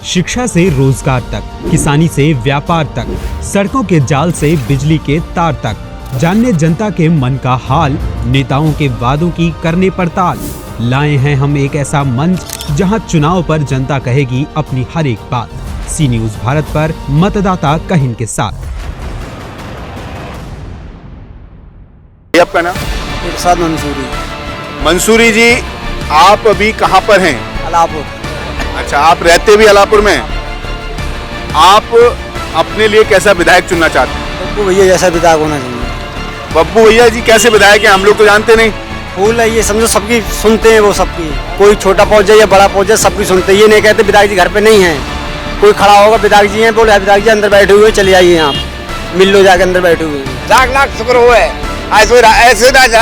शिक्षा से रोजगार तक, किसानी से व्यापार तक, सड़कों के जाल से बिजली के तार तक, जानने जनता के मन का हाल, नेताओं के वादों की करने पड़ताल। लाए हैं हम एक ऐसा मंच जहां चुनाव पर जनता कहेगी अपनी हर एक बात। सी न्यूज़ भारत पर मतदाता कहिन के साथ। आपका नाम? इरशाद मंसूरी। मंसूरी जी, आप अभी कहाँ पर हैं? अलापुर। अच्छा, आप रहते भी अलापुर में? आप अपने लिए कैसा विधायक चुनना चाहते हैं? बब्बू भैया जैसा विधायक होना चाहिए। बब्बू भैया जी कैसे विधायक हैं, हम लोग तो जानते नहीं। फूल है ये, समझो सबकी सुनते हैं, वो सबकी, कोई छोटा पहुंच जाए या बड़ा पहुंच जाए सबकी सुनते हैं। ये नहीं कहते विधायक जी घर पे नहीं है, कोई खड़ा होगा विधायक जी हैं, बोले विधायक जी अंदर बैठे हुए, चले आइए आप मिल लो, जाके अंदर बैठे हुए। लाख लाख शुक्र हुए। ऐसे राजा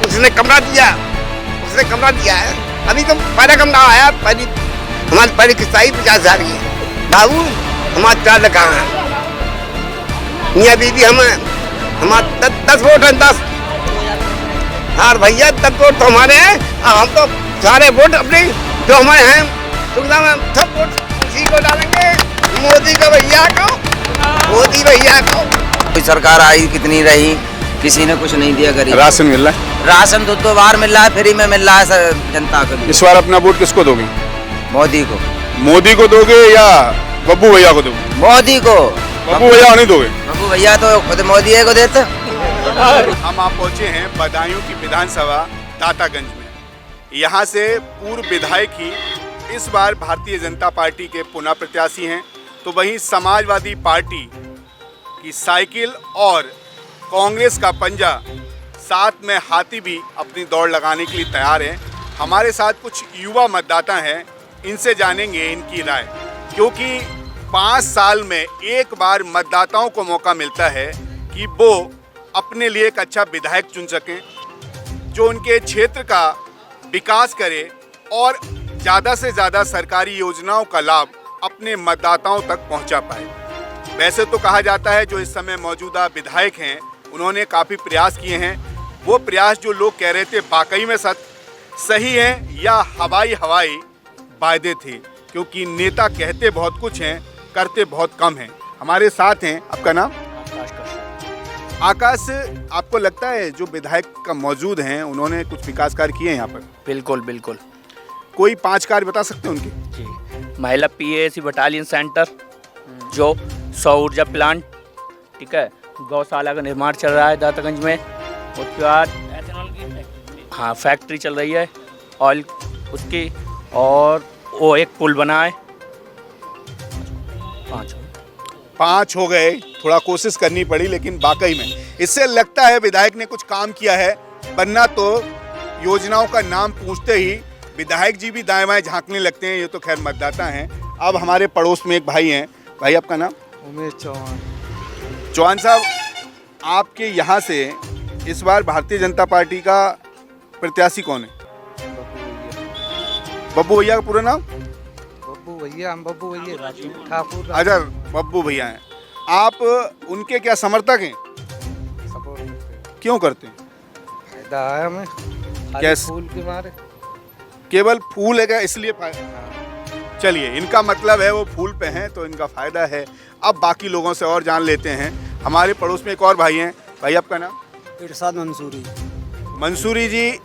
उसने कमरा दिया है। अभी तो पहला कमरा आया, पहली हमारी पहली किस्त आई 50,000 की। बाबू हमारे 4 लगा है, मियाँ बीबी हमारे 10 वोट हैं, 10। हाँ भैया 10 वोट तो हमारे हैं, हम तो सारे वोट अपने जो हमारे हैं सुविधा में सब वोट उसी को डालेंगे, मोदी का भैया को, मोदी भैया को। कोई सरकार आई कितनी रही, किसी ने कुछ नहीं दिया गरीब। राशन मिल रहा है? राशन दो बार मिल रहा है, फ्री में मिल रहा है जनता को। इस बार अपना वोट किसको दोगे? मोदी को। मोदी को दोगे या बब्बू भैया को दोगे? मोदी को। बब्बू भैया नहीं दोगे? बब्बू भैया तो खुद मोदी को देते। हम आप पहुंचे हैं बदायूं की विधानसभा दातागंज में। यहाँ से पूर्व विधायक ही इस बार भारतीय जनता पार्टी के पुनः प्रत्याशी हैं, तो वहीं समाजवादी पार्टी की साइकिल और कांग्रेस का पंजा, साथ में हाथी भी अपनी दौड़ लगाने के लिए तैयार हैं। हमारे साथ कुछ युवा मतदाता हैं, इनसे जानेंगे इनकी राय, क्योंकि 5 साल में एक बार मतदाताओं को मौका मिलता है कि वो अपने लिए एक अच्छा विधायक चुन सकें जो उनके क्षेत्र का विकास करे और ज़्यादा से ज़्यादा सरकारी योजनाओं का लाभ अपने मतदाताओं तक पहुंचा पाए। वैसे तो कहा जाता है जो इस समय मौजूदा विधायक हैं उन्होंने काफ़ी प्रयास किए हैं। वो प्रयास जो लोग कह रहे थे वाकई में सही हैं या हवाई वायदे थे, क्योंकि नेता कहते बहुत कुछ हैं, करते बहुत कम हैं। हमारे साथ हैं, आपका नाम? आकाश, आपको लगता है जो विधायक का मौजूद हैं उन्होंने कुछ विकास कार्य किए हैं यहाँ पर? बिल्कुल बिल्कुल। कोई 5 कार्य बता सकते हैं उनके? जी, महिला PAC बटालियन सेंटर, जो सौर ऊर्जा प्लांट, ठीक है, गौशाला का निर्माण चल रहा है दातागंज में। उसके बाद एथेनॉल की हाँ फैक्ट्री चल रही है ऑयल उसकी, और वो एक पुल बना है। 5 हो गए, थोड़ा कोशिश करनी पड़ी, लेकिन वाकई में इससे लगता है विधायक ने कुछ काम किया है, वरना तो योजनाओं का नाम पूछते ही विधायक जी भी दाएं बाएं झांकने लगते हैं। ये तो खैर मतदाता हैं। अब हमारे पड़ोस में एक भाई हैं। भाई आपका नाम? उमेश चौहान। चौहान साहब, आपके यहाँ से इस बार भारतीय जनता पार्टी का प्रत्याशी कौन है? बब्बू भैया का पूरा नाम? बब्बू भैया, हम बब्बू भैया ठाकुर। अच्छा, बब्बू भैया हैं। आप उनके क्या समर्थक हैं? क्यों करते हैं? फायदा है हमें, कैसे? फूल के मारे। केवल फूल है क्या, इसलिए चलिए, इनका मतलब है वो फूल पे हैं तो इनका फायदा है। अब बाकी लोगों से और जान लेते हैं। हमारे पड़ोस में एक और भाई हैं। भाई आपका नाम? इरशाद मंसूरी। मंसूरी जी,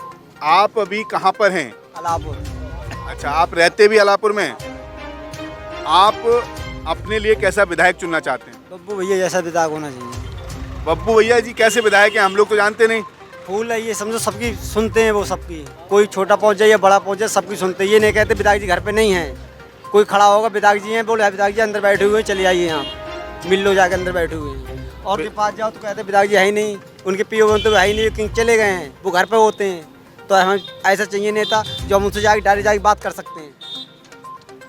आप अभी कहाँ पर हैं? अलापुर। अच्छा, आप रहते भी अलापुर में? आप अपने लिए कैसा विधायक चुनना चाहते हैं? बब्बू भैया जैसा विधायक होना चाहिए। बब्बू भैया जी कैसे विधायक हैं, हम लोग तो जानते नहीं। फूल है ये, समझो सबकी सुनते हैं, वो सबकी, कोई छोटा पहुंच जाए या बड़ा पहुंच जाए सबकी सुनते हैं। ये नहीं कहते विधायक जी घर पे नहीं है, कोई खड़ा होगा विधायक जी हैं, बोले विधायक जी अंदर बैठे हुए, चले आइए आप मिल लो, जाके अंदर बैठे हुए हैं। और के पास जाओ तो कहते विधायक जी है ही नहीं, उनके PO तो है ही नहीं, कहीं चले गए हैं, वो घर पे होते हैं। तो हमें ऐसा चाहिए नेता जो हम उनसे जाके डायरेक्ट जाके बात कर सकते हैं।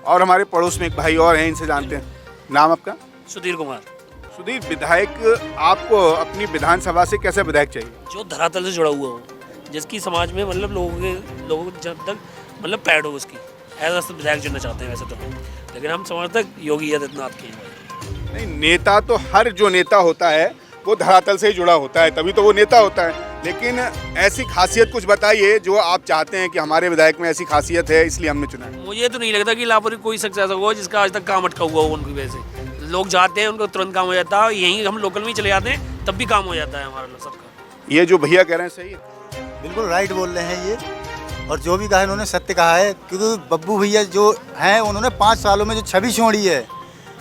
और हमारे पड़ोस में एक भाई और हैं, इनसे जानते हैं। नाम आपका? सुधीर कुमार। सुधीर, विधायक आपको अपनी विधानसभा से कैसा विधायक चाहिए? जो धरातल से जुड़ा हुआ हो, जिसकी समाज में मतलब लोगों को जब तक मतलब पैड हो उसकी, ऐसा विधायक चुनना चाहते हैं वैसे तो। लेकिन हम समर्थक योगी आदित्यनाथ के हैं। नहीं, नेता तो हर जो नेता होता है वो धरातल से ही जुड़ा होता है, तभी तो वो नेता होता है। लेकिन ऐसी खासियत कुछ बताइए जो आप चाहते हैं कि हमारे विधायक में ऐसी खासियत है इसलिए हमने चुना है। मुझे तो नहीं लगता कि लापरवाही कोई सक्सेस होगा जिसका आज तक काम अटका हुआ हो उनकी वजह से। लोग जाते हैं उनको तुरंत काम हो जाता है, यहीं हम लोकल में ही चले जाते हैं तब भी काम हो जाता है हमारा सबका। ये जो भैया कह रहे हैं सही है? बिल्कुल राइट बोल रहे हैं ये, और जो भी कहा उन्होंने सत्य कहा है, क्योंकि बब्बू भैया जो हैं उन्होंने 5 सालों में जो छवि छोड़ी है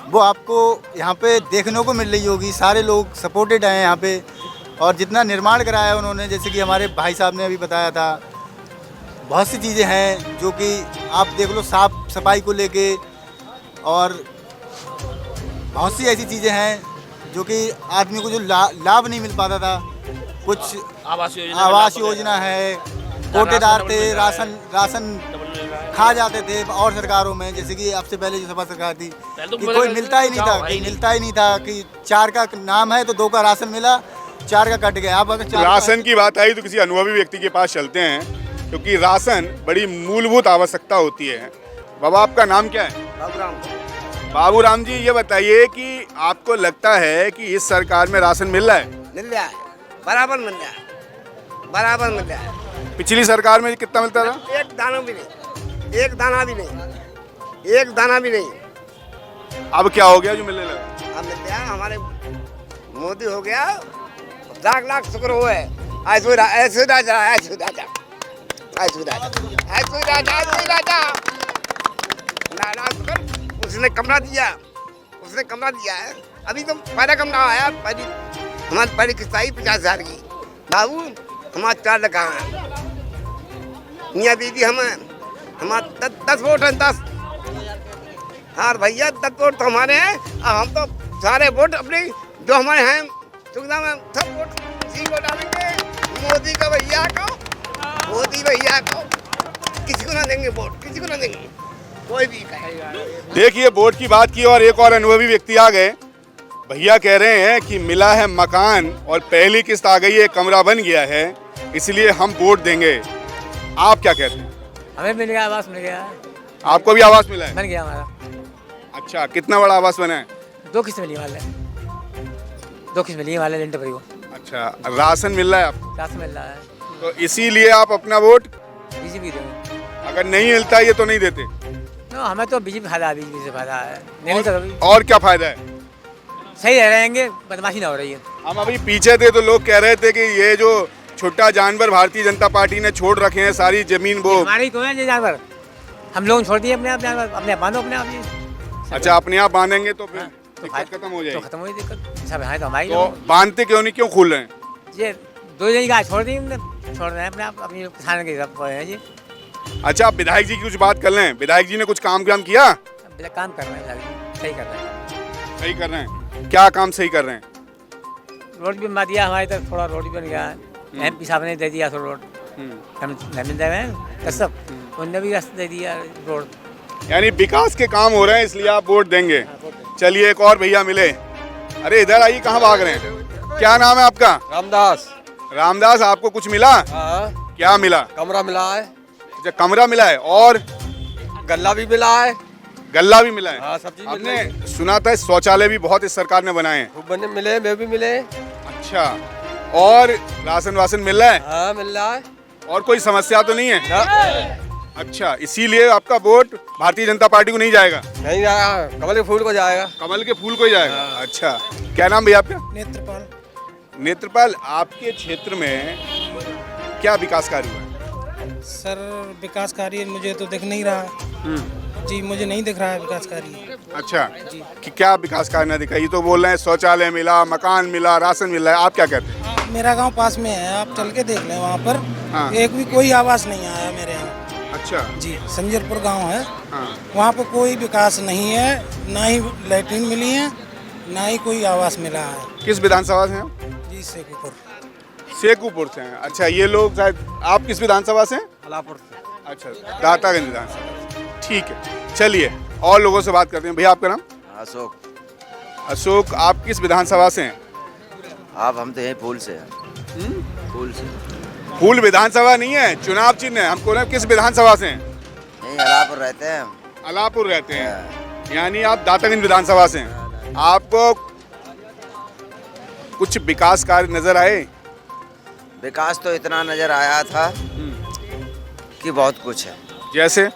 वो आपको यहाँ पे देखने को मिल रही होगी। सारे लोग सपोर्टेड हैं यहाँ पे, और जितना निर्माण कराया है उन्होंने, जैसे कि हमारे भाई साहब ने अभी बताया था, बहुत सी चीज़ें हैं जो कि आप देख लो, साफ सफाई को लेके, और बहुत सी ऐसी चीज़ें हैं जो कि आदमी को जो लाभ नहीं मिल पाता था। कुछ आवास योजना है, कोटेदार थे, राशन खा जाते थे और सरकारों में, जैसे कि आपसे पहले जो सपा सरकार थी कि कोई मिलता ही नहीं था कि 4 का नाम है तो 2 का राशन मिला, 4 का कट गया। आप अगर राशन की बात आई तो किसी अनुभवी व्यक्ति के पास चलते हैं, क्योंकि राशन बड़ी मूलभूत आवश्यकता होती है। बाबा आपका नाम क्या है? बाबूराम जी, ये बताइए कि आपको लगता है कि इस सरकार में राशन मिल रहा है? मिल रहा है, बराबर मिल रहा है, बराबर मिल रहा है। पिछली सरकार में कितना मिलता था? एक दाना भी नहीं, एक दाना भी नहीं, एक दाना भी नहीं। अब क्या हो गया जो मिलने लगा? अब मिल गया, हमारे मोदी हो गया, लाख लाख शुक्र हुआ है। ऐसो राजा, ऐसो राजा, ऐसो राजा, ऐसो राजा, ऐसो राजा, ऐसो राजा, लाख शुक्र। उसने कमरा दिया, उसने कमरा दिया है। अभी तो पहला कमरा आया, हमारी पहली किस्त आई 50,000 की। बाबू हमारे 4 लाख हैं, मियाँ दीदी हमारे 10 वोट हैं, 10। हाँ भैया 10 वोट तो हमारे हैं, और हम तो सारे वोट अपने जो हमारे हैं सुविधा में सब वोट उसी को डालेंगे, मोदी का भैया को, मोदी भैया को। किसी को ना देंगे वोट, किसी को ना देंगे, कोई भी कहे। देखिए, वोट की बात की और एक और अनुभवी व्यक्ति आ गए। भैया कह रहे हैं कि मिला है मकान और पहली किस्त आ गई है, कमरा बन गया है, इसलिए हम वोट देंगे। आप क्या कहते हैं? हमें मिल गया, आवास मिल गया। आपको भी आवास मिला है? बन गया हमारा। अच्छा, कितना बड़ा आवास बना है? 2 किस्त मिली वाले, 2 किस्त मिली वाले लेंटर पर। अच्छा, राशन मिल रहा है आपको? राशन मिल रहा है, तो इसीलिए आप अपना वोट बीजेपी देंगे। अगर नहीं मिलता ये तो नहीं देते? हमें तो बीजेपी फायदा है, बीजेपी से फायदा है। नहीं तो और क्या फायदा है? सही रह रहेंगे, बदमाशी ना हो रही है। हम अभी पीछे थे तो लोग कह रहे थे कि ये जो छोटा जानवर भारतीय जनता पार्टी ने छोड़ रखे हैं, सारी जमीन वो हमारी तो है ये जानवर, हम लोग छोड़ दिए अपने आप जानवर, अपने आप बांधो अपने आप ये। अच्छा, अपने आप बांधेंगे तो फिर तो दिक्कत खत्म हो तो जाएगी। खत्म हो दिक्कत, सब है तो हमारी। तो बांधते क्यों नहीं, क्यों खोल रहे हैं? ये 2 जन गाय छोड़ दी, छोड़ रहे हैं अपने आप, अपनी किसान के सब है जी। अच्छा, आप विधायक जी की कुछ बात कर लें। विधायक जी ने कुछ काम किया? काम कर रहे हैं, सही कर रहे हैं। सही कर रहे हैं? क्या काम सही कर रहे हैं? रोड भी बना दिया हमारी तरफ, थोड़ा रोड भी बन गया है। MP साहब ने दे दिया थोड़ा रोड, हम दे रहे हैं सब, उनने भी रास्ता दे दिया रोड। यानी विकास के काम हो रहे हैं, इसलिए आप वोट देंगे। चलिए, एक और भैया मिले। अरे इधर आइए, कहाँ भाग रहे हैं? क्या नाम है आपका? रामदास। रामदास, आपको कुछ मिला? हाँ। क्या मिला? कमरा मिला है। अच्छा, कमरा मिला है, और गल्ला भी मिला है। गल्ला भी मिला है? हाँ, सब चीज हमने सुना था शौचालय भी बहुत इस सरकार ने बनाए हैं। खूब बने मिले, मैं भी मिले। अच्छा, और राशन वासन मिल रहा है? हाँ, मिल रहा है। और कोई समस्या तो नहीं है? अच्छा, इसीलिए आपका वोट भारतीय जनता पार्टी को नहीं जाएगा? नहीं जाएगा, कमल के फूल को जाएगा। कमल के फूल को ही जाएगा। अच्छा, क्या नाम भैया आपका? नेत्रपाल। नेत्रपाल, आपके क्षेत्र में क्या विकास कार्य हुआ है? सर, विकास कार्य मुझे तो दिख नहीं रहा जी, मुझे नहीं दिख रहा है विकास कार्य। अच्छा जी, कि क्या विकास कार्य ना दिखा? ये तो बोल रहे हैं शौचालय मिला, मकान मिला, राशन मिल रहा है, आप क्या कहते हैं? मेरा गांव पास में है, आप चल के देख लें, वहाँ पर हाँ। एक भी कोई आवास नहीं आया मेरे यहाँ। अच्छा जी, संजरपुर गांव है। हाँ। वहाँ पर कोई विकास नहीं है, ना ही लैट्रिन मिली है, ना ही कोई आवास मिला है। किस विधानसभा से हैं? जी, शेखुपुर। शेखुपुर से हैं। अच्छा, ये लोग शायद, आप किस विधानसभा से हैं? अलापुर से। अच्छा, दातागंज विधानसभा। ठीक है, चलिए और लोगों से बात करते हैं। भैया आपका नाम? अशोक। अशोक, आप किस विधानसभा से हैं? आप हम तो यहीं फूल से हैं। फूल से। फूल विधानसभा नहीं है, चुनाव चिन्ह है। हमको ना किस विधानसभा से हैं? यहीं अलापुर रहते हैं हम। अलापुर रहते हैं, यानी आप दातागंज विधानसभा से हैं। आपको कुछ विकास कार्य नजर आए? विकास तो इतना नजर आया था कि बहुत कुछ है। जैसे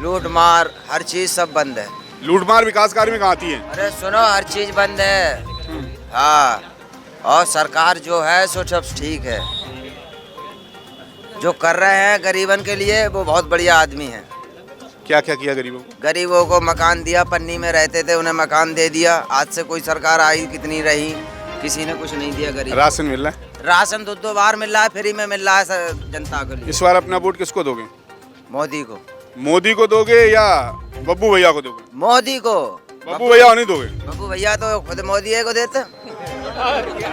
लूट मार हर चीज सब बंद है। लूटमार विकास कार्य में कहाँ आती है? अरे सुनो, हर चीज बंद है। हाँ, और सरकार जो है सो सब ठीक है। जो कर रहे हैं गरीबन के लिए वो बहुत बढ़िया आदमी है। क्या क्या किया गरीबों को? गरीबों को मकान दिया, पन्नी में रहते थे उन्हें मकान दे दिया। आज से कोई सरकार आई कितनी रही, किसी ने कुछ नहीं दिया गरीब। राशन मिल रहा है? राशन दो बार मिल रहा है, फ्री में मिल रहा है जनता के लिए। इस बार अपना वोट किसको दोगे? मोदी को। मोदी को दोगे या बब्बू भैया को दोगे? मोदी को। बब्बू भैया नहीं दोगे? बब्बू भैया तो खुद मोदी को देते।